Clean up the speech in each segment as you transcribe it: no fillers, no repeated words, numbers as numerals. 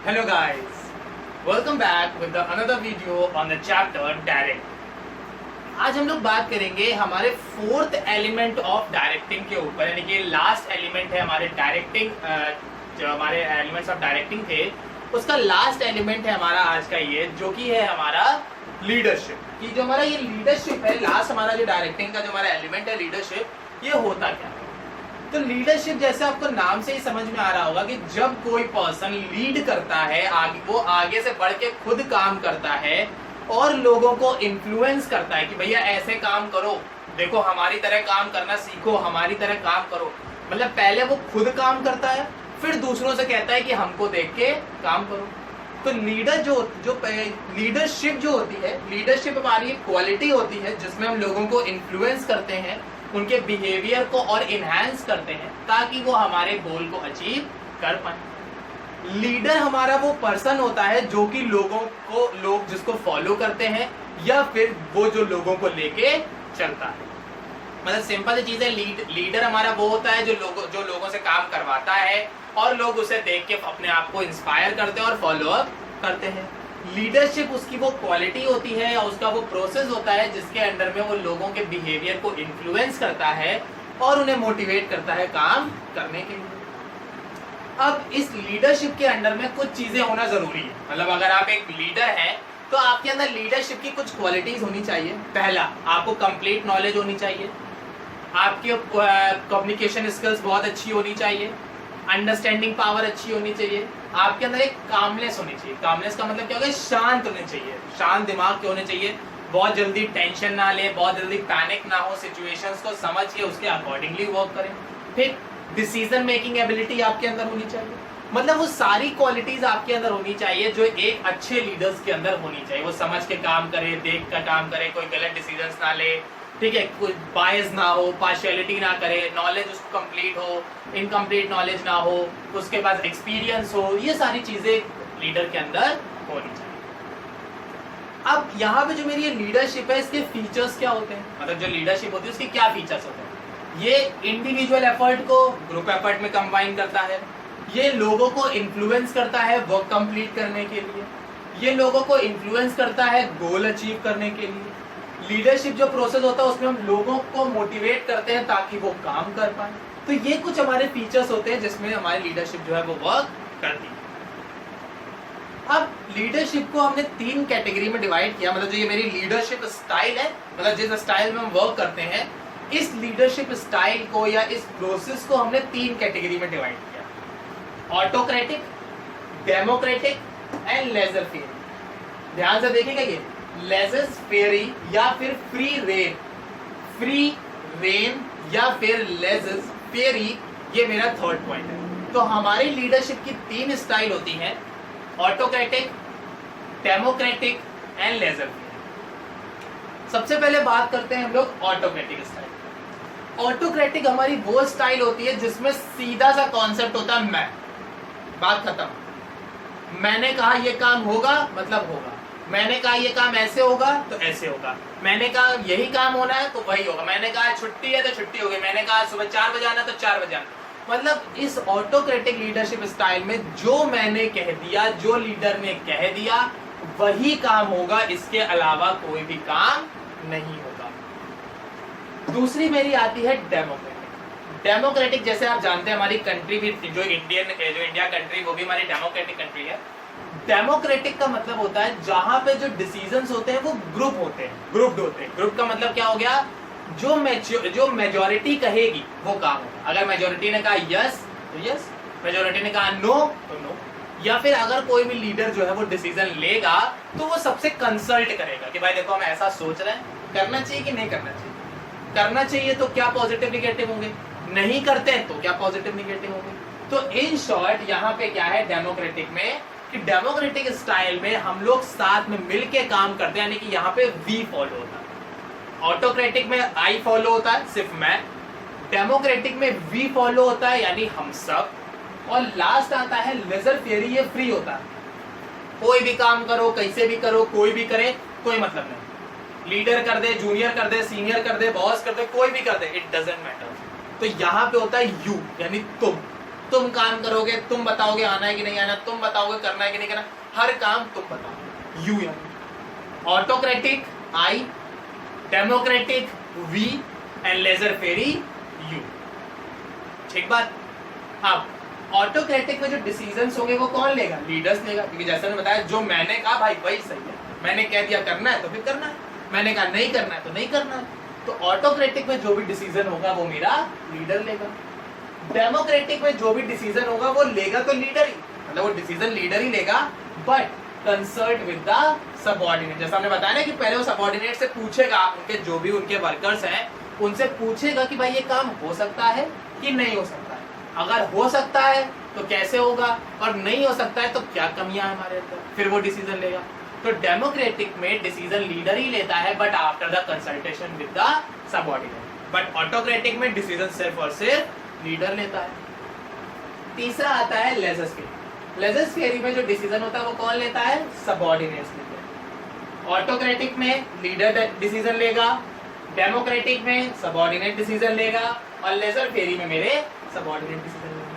Hello guys, welcome back with the another video on the chapter direct. आज हम लोग बात करेंगे हमारे फोर्थ एलिमेंट ऑफ डायरेक्टिंग के ऊपर, यानी कि लास्ट एलिमेंट है हमारे डायरेक्टिंग, जो हमारे एलिमेंट्स ऑफ डायरेक्टिंग थे उसका लास्ट एलिमेंट है हमारा आज का ये, जो कि है हमारा लीडरशिप। कि जो हमारा ये लीडरशिप है, लास्ट हमारा जो डायरेक्टिंग का जो हमारा एलिमेंट है लीडरशिप, ये होता क्या है। तो लीडरशिप जैसे आपको नाम से ही समझ में आ रहा होगा कि जब कोई पर्सन लीड करता है, वो आगे से बढ़ के खुद काम करता है और लोगों को इन्फ्लुएंस करता है कि भैया ऐसे काम करो, देखो हमारी तरह काम करना सीखो, हमारी तरह काम करो। मतलब पहले वो खुद काम करता है, फिर दूसरों से कहता है कि हमको देख के काम करो। तो लीडर जो लीडरशिप जो होती है, लीडरशिप हमारी एक क्वालिटी होती है जिसमें हम लोगों को इन्फ्लुएंस करते हैं, उनके बिहेवियर को और इनहैंस करते हैं ताकि वो हमारे गोल को अचीव कर पाए। लीडर हमारा वो पर्सन होता है जो कि लोग जिसको फॉलो करते हैं या फिर वो जो लोगों को लेके चलता है। मतलब सिंपल चीज है, लीडर हमारा वो होता है जो लोगों से काम करवाता है और लोग उसे देख के अपने आप को इंस्पायर करते हैं और फॉलो अप करते हैं। लीडरशिप उसकी वो क्वालिटी होती है या उसका वो प्रोसेस होता है जिसके अंडर में वो लोगों के बिहेवियर को इन्फ्लुएंस करता है और उन्हें मोटिवेट करता है काम करने के लिए। अब इस लीडरशिप के अंडर में कुछ चीजें होना जरूरी है। मतलब अगर आप एक लीडर हैं तो आपके अंदर लीडरशिप की कुछ क्वालिटीज होनी चाहिए। पहला, आपको कंप्लीट नॉलेज होनी चाहिए, आपकी कम्युनिकेशन स्किल्स बहुत अच्छी होनी चाहिए, अंडरस्टैंडिंग पावर अच्छी होनी चाहिए, आपके अंदर एक कामनेस होनी चाहिए। कामनेस का मतलब क्या होगा, शांत होने चाहिए, शांत दिमाग के होने चाहिए, बहुत जल्दी टेंशन ना ले, बहुत जल्दी पैनिक ना हो, सिचुएशंस को समझ के उसके अकॉर्डिंगली वर्क करें। फिर डिसीजन मेकिंग एबिलिटी आपके अंदर होनी चाहिए। मतलब वो सारी क्वालिटीज आपके अंदर होनी चाहिए जो एक अच्छे लीडर्स के अंदर होनी चाहिए। वो समझ के काम करे, देख कर काम करे, कोई गलत डिसीजंस ना ले, ठीक है, कोई बायस ना हो, पार्शियलिटी ना करे, नॉलेज उसको कंप्लीट हो, इनकम्प्लीट नॉलेज ना हो, उसके पास एक्सपीरियंस हो, ये सारी चीजें लीडर के अंदर होनी चाहिए। अब यहाँ पे जो मेरी ये लीडरशिप है, इसके फीचर्स क्या होते हैं, मतलब जो लीडरशिप होती है उसके क्या फीचर्स होते हैं। ये इंडिविजुअल एफर्ट को ग्रुप एफर्ट में कंबाइन करता है, ये लोगों को इन्फ्लुएंस करता है वर्क कंप्लीट करने के लिए, ये लोगों को इन्फ्लुएंस करता है गोल अचीव करने के लिए। लीडरशिप जो प्रोसेस होता है उसमें हम लोगों को मोटिवेट करते हैं ताकि वो काम कर पाए। तो ये कुछ हमारे फीचर्स होते हैं जिसमें हमारी लीडरशिप जो है वो वर्क करती है। अब लीडरशिप को हमने 3 कैटेगरी में डिवाइड किया। मतलब जो ये मेरी लीडरशिप स्टाइल है, मतलब जिस स्टाइल में हम वर्क करते हैं, इस लीडरशिप स्टाइल को या इस प्रोसेस को हमने 3 कैटेगरी में डिवाइड किया: autocratic, democratic and laissez faire. ध्यान से देखिएगा, ये लेजर फेयरी या फिर फ्री रेन या फिर लेजर फेयरी, ये मेरा थर्ड पॉइंट है। तो हमारी लीडरशिप की 3 स्टाइल होती हैं: autocratic, democratic and laissez faire. सबसे पहले बात करते हैं हम लोग ऑटोक्रेटिक स्टाइल। ऑटोक्रेटिक हमारी वो स्टाइल होती है जिसमें सीधा सा कॉन्सेप्ट होता है मैं, बात खत्म। मैंने कहा ये काम होगा मतलब होगा, मैंने कहा ये काम ऐसे होगा तो ऐसे होगा, मैंने कहा यही काम होना है तो वही होगा, मैंने कहा छुट्टी है तो छुट्टी होगी, मैंने कहा सुबह 4 बजे आना तो 4 बजे आना। मतलब इस ऑटोक्रेटिक लीडरशिप स्टाइल में जो मैंने कह दिया, जो लीडर ने कह दिया वही काम होगा, इसके अलावा कोई भी काम नहीं होगा। दूसरी मेरी आती है डेमोक्रेटिक। डेमोक्रेटिक जैसे आप जानते हैं हमारी कंट्री भी जो इंडिया कंट्री, वो भी हमारी डेमोक्रेटिक कंट्री है। डेमोक्रेटिक का मतलब होता है जहां पे जो डिसीजंस होते हैं वो ग्रुप्ड होते हैं। ग्रुप का मतलब क्या हो गया, जो मेजॉरिटी कहेगी वो काम होगा। अगर मेजॉरिटी ने कहा यस तो यस, मेजॉरिटी ने कहा नो तो नो। या फिर अगर कोई भी लीडर जो है वो डिसीजन लेगा तो वो सबसे कंसल्ट करेगा कि भाई देखो हम ऐसा सोच रहे हैं, करना चाहिए कि नहीं करना चाहिए, करना चाहिए तो क्या पॉजिटिव निगेटिव होंगे, नहीं करते हैं तो क्या पॉजिटिव निगेटिव होंगे। तो इन शॉर्ट यहाँ पे क्या है डेमोक्रेटिक में, कि डेमोक्रेटिक स्टाइल में हम लोग साथ में मिलके काम करते हैं, यानी कि यहाँ पे वी फॉलो होता है। ऑटोक्रेटिक में आई फॉलो होता है, सिर्फ मैं। डेमोक्रेटिक में वी फॉलो होता है, यानी हम सब। और लास्ट आता है लेजर फेयरी, ये फ्री होता है, कोई भी काम करो, कैसे भी करो, कोई भी करे, कोई मतलब नहीं। लीडर कर दे, जूनियर कर दे, सीनियर कर दे, बॉस कर दे, कोई भी कर दे, इट डजंट मैटर। तो यहाँ पे होता है यू, यानी तुम। तुम काम करोगे, तुम बताओगे आना है कि नहीं आना, तुम बताओगे करना है कि नहीं करना, हर काम तुम बताओ। यू यानी autocratic I, democratic we and laissez faire you. ठीक बात। अब ऑटोक्रेटिक में जो डिसीजंस होंगे वो कौन लेगा? लीडर्स लेगा, क्योंकि जैसा मैंने बताया जो मैंने कहा भाई वही सही है, मैंने कह दिया करना है तो फिर करना है, मैंने कहा नहीं करना है तो नहीं करना है। तो ऑटोक्रेटिक में जो भी डिसीजन होगा वो मेरा लीडर लेगा। डेमोक्रेटिक में जो भी डिसीजन होगा वो लेगा तो लीडर ही, मतलब वो डिसीजन लीडर ही लेगा, but consult with the subordinate. जैसा हमने बताया ना कि पहले वो सबऑर्डिनेट से पूछेगा, उनके जो भी उनके वर्कर्स हैं उनसे पूछेगा कि भाई ये काम हो सकता है कि नहीं हो सकता है। अगर हो सकता है तो कैसे होगा, और नहीं हो सकता है तो क्या कमियां हैं हमारे अंदर, फिर वो डिसीजन लेगा। तो डेमोक्रेटिक में डिसीजन लीडर ही लेता है but after the consultation with the subordinate. But autocratic में डिसीजन सिर्फ और सिर्फ लीडर लेता है। तीसरा आता है लेजर्स थियरी। लेजर्स थियरी में जो डिसीजन होता है वो कौन लेता है? सबऑर्डिनेट्स लेते हैं। ऑटोक्रेटिक में लीडर डिसीजन लेगा, डेमोक्रेटिक में सबऑर्डिनेट डिसीजन लेगा, और लेजर थियरी में मेरे सबऑर्डिनेट डिसीजन लेंगे।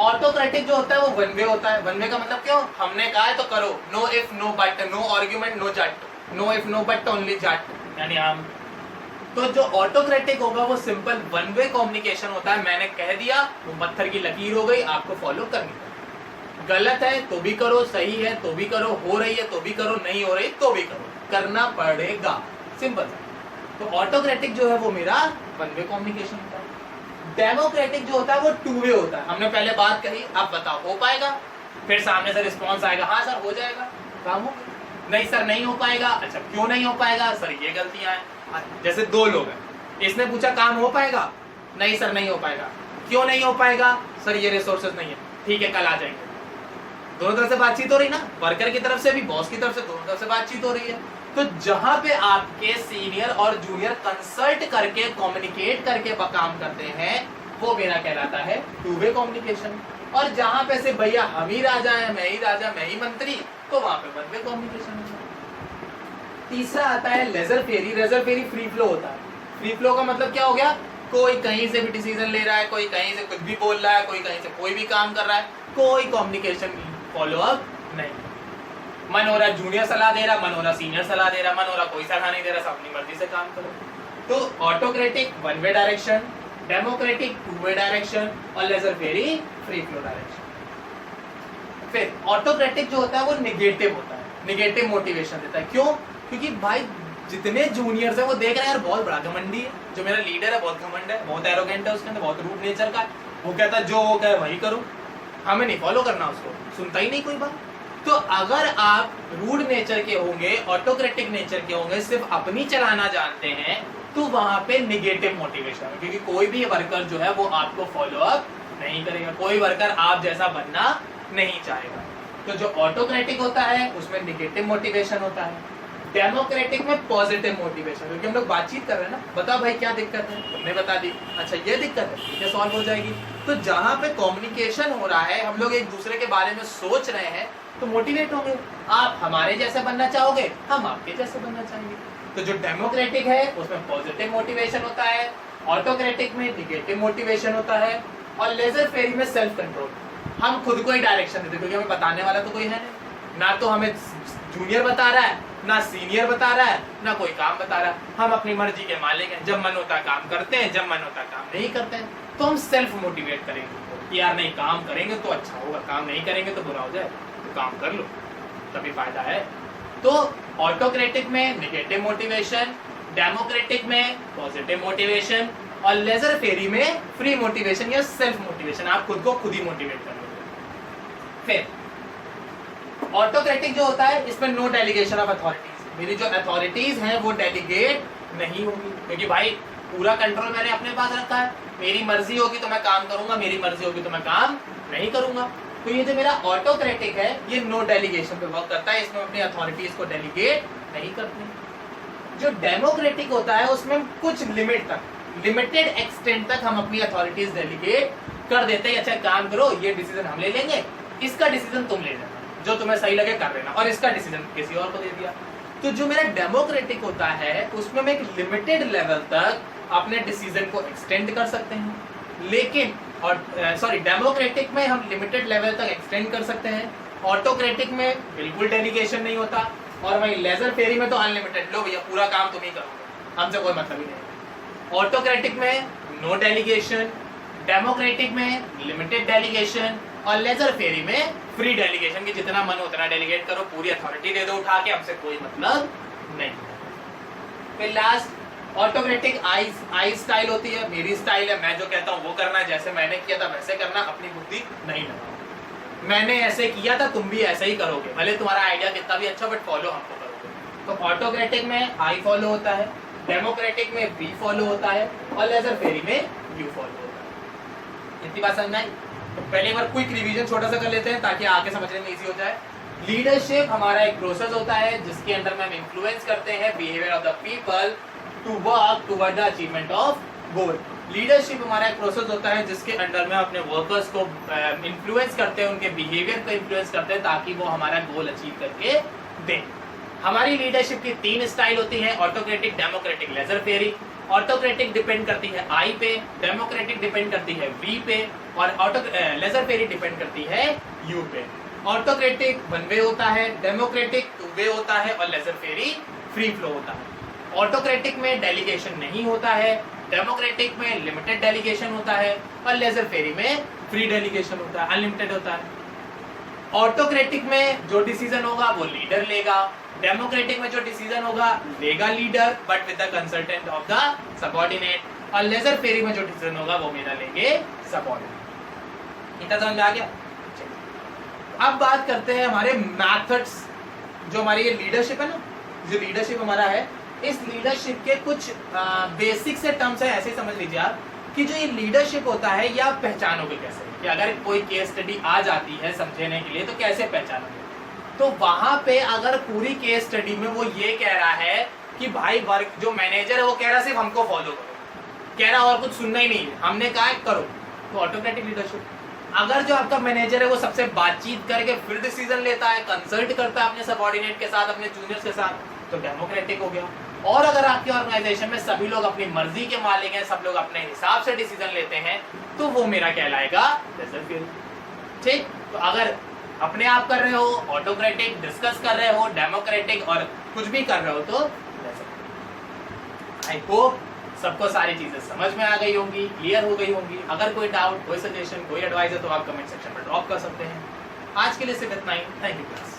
ऑटोक्रेटिक जो होता है वो वन वे होता है। वन वे का मतलब क्यों? हमने कहा है तो करो, no if no but, no argument no जट, no if no but only जट, यानी हम। तो जो ऑटोक्रेटिक होगा वो सिंपल वन वे कम्युनिकेशन होता है, मैंने कह दिया वो पत्थर की लकीर हो गई, आपको फॉलो करनी है। गलत है तो भी करो, सही है तो भी करो, हो रही है तो भी करो, नहीं हो रही तो भी करो, करना पड़ेगा, सिंपल। तो ऑटोक्रेटिक जो है वो मेरा वन वे कम्युनिकेशन होता है। डेमोक्रेटिक जो होता है वो टू वे होता है। हमने पहले बात कही, आप बताओ हो पाएगा, फिर सामने से रिस्पॉन्स आएगा, हाँ सर हो जाएगा, काम हो। नहीं सर नहीं हो पाएगा, अच्छा क्यों नहीं हो पाएगा? सर ये गलतियां हैं। जैसे दो लोग हैं, इसने पूछा काम हो पाएगा? नहीं सर नहीं हो पाएगा। क्यों नहीं हो पाएगा? सर ये रिसोर्सेज नहीं है। ठीक है कल आ जाएंगे। दोनों तरफ से बातचीत हो रही ना, वर्कर की तरफ से भी, बॉस की तरफ से, दोनों तरफ से बातचीत हो रही है। तो जहां पे आपके सीनियर और जूनियर कंसल्ट करके कम्युनिकेट करके काम करते हैं वो मेरा कहलाता है टू वे कम्युनिकेशन। और जहां पे से भैया हम ही राजा हैं, मैं ही राजा, मैं ही मंत्री, तो वहां पे वन वे कम्युनिकेशन है। तीसरा आता है लेजर फेरी। लेजर फेरी फ्री फ्लो होता है। फ्री फ्लो का मतलब क्या हो गया? कोई कहीं से भी डिसीजन ले रहा है, कोई कहीं से कुछ भी बोल रहा है, कोई कहीं से कोई भी काम कर रहा है, कोई कम्युनिकेशन फॉलो अप नहीं। मन हो रहा जूनियर सलाह दे रहा, मन हो रहा सीनियर सलाह दे रहा, मन हो रहा कोई सलाह नहीं दे रहा, सब अपनी मर्जी से काम करो। तो autocratic one way direction, democratic two way direction, और लेजर फेरी फ्री फ्लो डायरेक्शन। फिर ऑटोक्रेटिक जो होता है वो निगेटिव होता है, निगेटिव मोटिवेशन देता है। क्यों? क्योंकि भाई जितने जूनियर्स है वो देख रहे हैं यार बहुत बड़ा घमंडी है, जो मेरा लीडर है बहुत घमंड है, बहुत एरोगेंट है, उसके अंदर बहुत रूड नेचर का है, वो कहता है जो वो कहे वही करो, हमें नहीं फॉलो करना, उसको सुनता ही नहीं कोई बात। तो अगर आप रूड नेचर के होंगे, ऑटोक्रेटिक नेचर के होंगे, सिर्फ अपनी चलाना जानते हैं, तो वहां पे निगेटिव मोटिवेशन है, क्योंकि कोई भी वर्कर जो है वो आपको फॉलो अप नहीं करेगा, कोई वर्कर आप जैसा बनना नहीं चाहेगा। तो जो ऑटोक्रेटिक होता है उसमें निगेटिव मोटिवेशन होता है, डेमोक्रेटिक में पॉजिटिव मोटिवेशन। क्योंकि हम लोग बातचीत कर रहे हैं ना, बताओ भाई क्या दिक्कत है, तुमने बता दी, अच्छा ये दिक्कत है, ठीक है सॉल्व हो जाएगी। तो जहां पे कम्युनिकेशन हो रहा है, हम लोग एक दूसरे के बारे में सोच रहे हैं, तो मोटिवेट होंगे। आप हमारे जैसे बनना चाहोगे, हम आपके जैसे बनना चाहेंगे। तो जो डेमोक्रेटिक है उसमें पॉजिटिव मोटिवेशन होता है, ऑटोक्रेटिक में निगेटिव मोटिवेशन होता है, और लेजर फेरी में सेल्फ कंट्रोल। हम खुद को ही डायरेक्शन देते, क्योंकि हमें बताने वाला तो कोई है नहीं, ना तो हमें जूनियर बता रहा है, ना सीनियर बता रहा है, ना कोई काम बता रहा है। हम अपनी मर्जी के मालिक हैं, जब मन होता काम करते हैं, जब मन होता काम नहीं करते हैं। तो हम सेल्फ मोटिवेट करेंगे कि यार नहीं काम करेंगे तो अच्छा होगा, काम नहीं करेंगे तो बुरा हो जाए, तो काम कर लो तभी फायदा है। तो ऑटोक्रेटिक में निगेटिव मोटिवेशन, डेमोक्रेटिक में पॉजिटिव मोटिवेशन, और लेजर फेरी में फ्री मोटिवेशन या सेल्फ मोटिवेशन, आप खुद को खुद ही मोटिवेट कर लोगे। फिर ऑटोक्रेटिक जो होता है इसमें नो डेलीगेशन ऑफ अथॉरिटीज। मेरी जो अथॉरिटीज हैं वो डेलीगेट नहीं होगी, क्योंकि भाई पूरा कंट्रोल मैंने अपने पास रखा है, मेरी मर्जी होगी तो मैं काम करूंगा, मेरी मर्जी होगी तो मैं काम नहीं करूंगा। तो ये जो मेरा ऑटोक्रेटिक है ये नो डेलीगेशन पे वर्क करता है, इसमें अपनी अथॉरिटीज को डेलीगेट नहीं करते। जो डेमोक्रेटिक होता है उसमें कुछ लिमिट तक, लिमिटेड एक्सटेंट तक हम अपनी अथॉरिटीज डेलीगेट कर देते हैं। अच्छा काम करो, ये डिसीजन हम ले लेंगे, इसका डिसीजन तुम ले लेना, जो तुम्हें सही लगे कर लेना, और इसका डिसीजन किसी और को दे दिया। तो जो मेरा डेमोक्रेटिक होता है उसमें हम एक लिमिटेड लेवल तक अपने डिसीजन को एक्सटेंड कर सकते हैं, लेकिन और सॉरी डेमोक्रेटिक में हम लिमिटेड लेवल तक एक्सटेंड कर सकते हैं, ऑटोक्रेटिक में बिल्कुल डेलीगेशन नहीं होता, और वही लेजर फेरी में तो अनलिमिटेड, लो भैया पूरा काम तुम ही करोगे, हमसे कोई मतलब ही नहीं। ऑटोक्रेटिक में नो डेलीगेशन, डेमोक्रेटिक में लिमिटेड डेलीगेशन, और लेजर फेरी में फ्री डेलीगेशन की जितना मन उतना डेलीगेट करो, पूरी अथॉरिटी दे दो उठा के, हमसे कोई मतलब नहीं। फिर लास्ट ऑटोक्रेटिक आई स्टाइल होती है, मेरी स्टाइल है, मैं जो कहता हूँ वो करना, जैसे मैंने किया था वैसे करना, अपनी बुद्धि नहीं लगाओ। मैंने ऐसे किया था तुम भी ऐसे ही करोगे, भले तुम्हारा आइडिया कितना भी अच्छा, बट फॉलो हमको करोगे। तो ऑटोक्रेटिक में आई फॉलो होता है, डेमोक्रेटिक में बी फॉलो होता है, और लेजर फेरी में यू फॉलो होता है। इतनी बात समझ में आई? तो पहले एक बार क्विक रिवीजन छोटा सा कर लेते हैं ताकि आगे समझने में इजी हो जाए। लीडरशिप हमारा एक प्रोसेस होता है जिसके अंदर में हम इन्फ्लुएंस करते हैं behaviour of the people to work toward the achievement of goal. Leadership हमारा एक प्रोसेस होता है जिसके अंडर में अपने वर्कर्स को इन्फ्लुएंस करते हैं, उनके बिहेवियर को इन्फ्लुएंस करते हैं ताकि वो हमारा गोल अचीव करके दें। हमारी लीडरशिप की 3 स्टाइल होती है, ऑटोक्रेटिक, डेमोक्रेटिक, लेजर फेरी। ऑटोक्रेटिक डिपेंड करती है आई पे, डेमोक्रेटिक डिपेंड करती है वी पे, और लेजर फेरी डिपेंड करती है यू पे। ऑटोक्रेटिक वन वे होता है, डेमोक्रेटिक 2 वे होता है, और लेजर फेरी फ्री फ्लो होता है। ऑटोक्रेटिक में डेलीगेशन नहीं होता है, डेमोक्रेटिक में लिमिटेड डेलीगेशन होता है, और लेजर फेरी में फ्री डेलीगेशन होता है, अनलिमिटेड होता है। ऑटोक्रेटिक में जो डिसीजन होगा वो लीडर लेगा, डेमोक्रेटिक में जो डिसीजन होगा लेगा leader but with the consultant of the subordinate, और लेजर फेरी में जो डिसीजन होगा वो मेरा लेंगे सबऑर्डिनेट। इतना समझ में आ गया? अब बात करते हैं हमारे मैथड्स। जो हमारी ये लीडरशिप है ना, जो लीडरशिप हमारा है, इस लीडरशिप के कुछ बेसिक से टर्म्स है, ऐसे समझ लीजिए आप कि जो ये लीडरशिप होता है ये आप पहचानोगे कैसे, कि अगर कोई केस स्टडी आ जाती है समझने के लिए तो कैसे पहचानोगे। तो वहां पे अगर पूरी केस स्टडी में वो ये कह रहा है कि भाई वर्क जो मैनेजर है वो कह रहा सिर्फ हमको फॉलो करो, कह रहा और कुछ सुनना ही नहीं है, हमने कहा करो, तो ऑटोक्रेटिक लीडरशिप। अगर जो आपका मैनेजर है वो सबसे बातचीत करके फिर डिसीजन लेता है, कंसल्ट करता है अपने सबऑर्डिनेट के साथ, अपने जूनियर्स के साथ, तो डेमोक्रेटिक हो गया। और अगर आपकी ऑर्गेनाइजेशन में सभी लोग अपनी मर्जी के मालिक हैं, सब लोग अपने हिसाब से डिसीजन लेते हैं, तो वो मेरा कहलाएगा लेजर फेरी। ठीक, तो अगर अपने आप कर रहे हो ऑटोक्रेटिक, डिस्कस कर रहे हो डेमोक्रेटिक, और कुछ भी कर रहे हो तो आई होप सबको सारी चीजें समझ में आ गई होंगी, क्लियर हो गई होंगी। अगर कोई डाउट, कोई सजेशन, कोई एडवाइस है तो आप कमेंट सेक्शन में ड्रॉप कर सकते हैं। आज के लिए सिर्फ इतना ही। Thank you class.